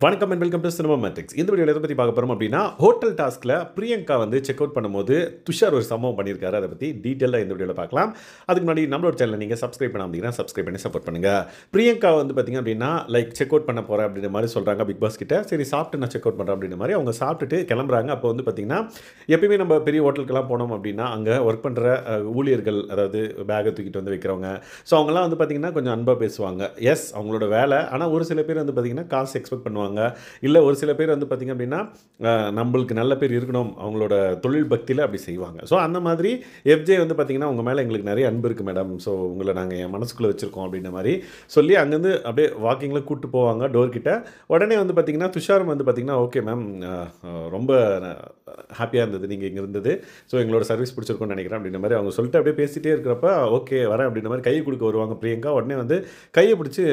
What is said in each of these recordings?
வணக்கம் and welcome to cinema matrix. இந்த வீடியோவில் எதை பற்றி பார்க்க போகிறோம் அப்படின்னா, ஹோட்டல் டாஸ்கில் பிரியங்கா வந்து செக் அவுட் பண்ணும்போது துஷார் ஒரு சம்பவம் பண்ணியிருக்காரு. அதை பற்றி டீட்டெயிலாக இந்த வீடியோவில் பார்க்கலாம். அதுக்கு முன்னாடி நம்மளோட சேனலை நீங்கள் சப்ஸ்கிரைப் பண்ண அப்படின்னா சப்ஸ்கிரைப் பண்ணி சப்போர்ட் பண்ணுங்கள். பிரியங்கா வந்து பார்த்திங்க அப்படின்னா செக் அவுட் பண்ண போகிறேன் அப்படின்ற மாதிரி சொல்கிறாங்க பிக் பாஸ் கிட்ட. சரி சாப்பிட்டு நான் செக் அவுட் பண்ணுறேன் அப்படின்ற மாதிரி அவங்க சாப்பிட்டுட்டு கிளம்புறாங்க. அப்போ வந்து பார்த்திங்கன்னா எப்பயுமே நம்ம பெரிய ஹோட்டலுக்கெல்லாம் போனோம் அப்படின்னா அங்கே ஒர்க் பண்ணுற ஊழியர்கள், அதாவது பேக்கை தூக்கிட்டு வந்து வைக்கிறவங்க, ஸோ அவங்களாம் வந்து பார்த்திங்கன்னா கொஞ்சம் அன்பாக பேசுவாங்க. எஸ் அவங்களோட வேலை. ஆனால் ஒரு சில பேர் வந்து பார்த்திங்கன்னா காசு எக்ஸ்பெக்ட் பண்ணுவாங்க. இல்லை ஒரு சில பேர் வந்து பார்த்திங்க அப்படின்னா நம்மளுக்கு நல்ல பேர் இருக்கணும், அவங்களோட தொழில் பக்தியில் அப்படி செய்வாங்க. ஸோ அந்த மாதிரி எஃப்ஜே வந்து பார்த்திங்கன்னா உங்கள் மேலே எங்களுக்கு நிறைய அன்பு இருக்குது மேடம், ஸோ உங்களை நாங்கள் என் மனசுக்குள்ளே வச்சுருக்கோம் அப்படின்ற மாதிரி சொல்லி அங்கேருந்து அப்படியே வாக்கிங்கில் கூப்பிட்டு போவாங்க டோர்கிட்ட. உடனே வந்து பார்த்திங்கன்னா துஷாரும் வந்து பார்த்திங்கன்னா ஓகே மேம், ரொம்ப ஹாப்பியாக இருந்தது நீங்கள் இங்கே இருந்தது, ஸோ எங்களோட சர்வீஸ் பிடிச்சிருக்கோன்னு நினைக்கிறேன் அப்படின்ற மாதிரி அவங்க சொல்லிட்டு அப்படியே பேசிகிட்டே இருக்கிறப்ப ஓகே வரேன் அப்படின்ற மாதிரி கையை கொடுக்க வருவாங்க பிரியங்கா. உடனே வந்து கையை பிடிச்சி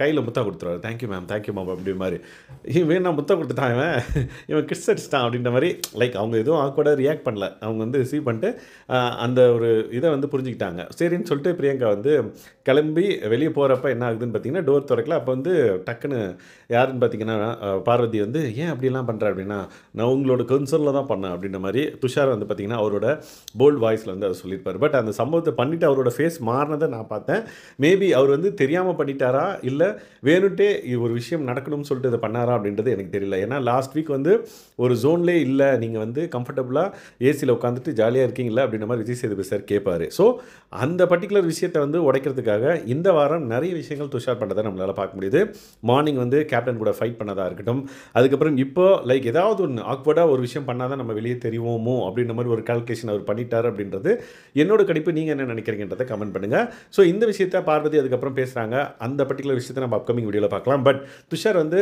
கையில் முத்தா கொடுத்துருவாரு. தேங்க்யூ மேம் அப்படி மாதிரி. இவன் நான் முத்தம் கொடுத்துட்டான், இவன் கிட்ஸ் அடிச்சிட்டான் அப்படின்ற மாதிரி அவங்க எதுவும் ஆக்வர்டாக ரியாக்ட் பண்ணல. அவங்க வந்து ரிசீவ் பண்ணிட்டு அந்த ஒரு இதை வந்து புரிஞ்சுக்கிட்டாங்க. சரின்னு சொல்லிட்டு பிரியங்கா வந்து கிளம்பி வெளியே போகிறப்ப என்ன ஆகுதுன்னு பார்த்தீங்கன்னா டோர் திறக்கல. அப்போ வந்து டக்குன்னு யாருன்னு பார்த்தீங்கன்னா பார்வதி வந்து ஏன் அப்படிலாம் பண்ணுற அப்படின்னா, நான் உங்களோட கன்சர்னில் தான் பண்ணேன் அப்படின்ற மாதிரி துஷார் வந்து பார்த்திங்கன்னா அவரோட போல்ட் வாய்ஸில் வந்து அதை சொல்லியிருப்பார். பட் அந்த சம்பவத்தை பண்ணிவிட்டு அவரோட ஃபேஸ் மாறினதை நான் பார்த்தேன். மேபி அவர் வந்து தெரியாமல் பண்ணிட்டாரா, இல்லை வேணுட்டே ஒரு விஷயம் நடக்கணும்னு சொல்லிட்டு இதை பண்ணாரா அப்படின்றது எனக்கு தெரியல. ஏன்னா லாஸ்ட் வீக் வந்து ஒரு ஜோன்லேயே இல்லை, நீங்கள் வந்து கம்ஃபர்டபுளாக ஏசியில் உட்காந்துட்டு ஜாலியாக இருக்கீங்களா அப்படின்ற மாதிரி விஜய் சேதுபதி சார் கேட்பார். ஸோ அந்த பர்டிகுலர் விஷயத்தை வந்து உடைக்கிறதுக்காக இந்த வாரம் நிறைய விஷயங்கள் துஷார் பண்ணதை நம்மளால் பார்க்க முடியுது. மார்னிங் வந்து கேப்டன் கூட ஃபைட் பண்ணதாக இருக்கட்டும், அதுக்கப்புறம் இப்போ ஏதாவது ஒன்று ஆக்வர்டாக ஒரு விஷயம் பண்ணால் தான் நம்ம வெளியே தெரியுமோ அப்படின்ற மாதிரி ஒரு கால்குலேஷன் அவர் பண்ணிட்டார் அப்படின்றது என்னோட கணிப்பு. நீங்கள் என்ன நினைக்கிறீங்கன்றதை கமெண்ட் பண்ணுங்கள். ஸோ இந்த விஷயத்தை பார்வதி அதுக்கப்புறம் பேசுகிறாங்க. அந்த பர்டிகுலர் விஷயத்தை நம்ம அப்கமிங் வீடியோவில் பார்க்கலாம். பட் துஷார் வந்து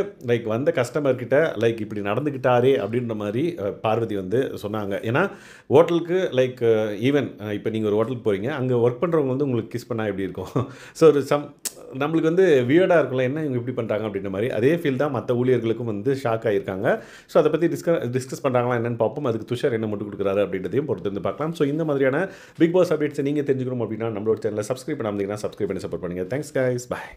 வந்த கஸ்டமர்கிட்ட இப்படி நடந்துக்கிட்டாரே அப்படின்ற மாதிரி பார்வதி வந்து சொன்னாங்க. ஏன்னா ஹோட்டலுக்கு ஈவன் இப்போ நீங்கள் ஒரு ஹோட்டலுக்கு போகிறீங்க, அங்கே ஒர்க் பண்ணுறவங்க வந்து உங்களுக்கு கிஸ் பண்ணால் எப்படி இருக்கும்? ஸோ ஒரு நம்மளுக்கு வந்து வியர்டாக இருக்கும்ல, என்ன இவங்க இப்படி பண்ணுறாங்க அப்படின்ற மாதிரி. அதே ஃபீல் தான் மற்ற ஊழியர்களுக்கும் வந்து ஷாக் ஆகியிருக்காங்க. ஸோ அதை பற்றி டிஸ்கஸ் பண்ணுறாங்களா என்னென்னு பார்ப்போம். அதுக்கு துஷார் என்ன மட்டும் கொடுக்குறாரு அப்படின்றதையும் பொறுத்து வந்து பார்க்கலாம். ஸோ இந்த மாதிரியான பிக் பாஸ் அப்டேட்ஸை நீங்கள் தெரிஞ்சுக்கணும் அப்படின்னா நம்மளோட சேனலை சப்ஸ்கிரைப் பண்ணாமல் சப்ஸ்கிரைப் பண்ணி சப்போர்ட் பண்ணுங்கள். தேங்க்ஸ் கைஸ், பாய்.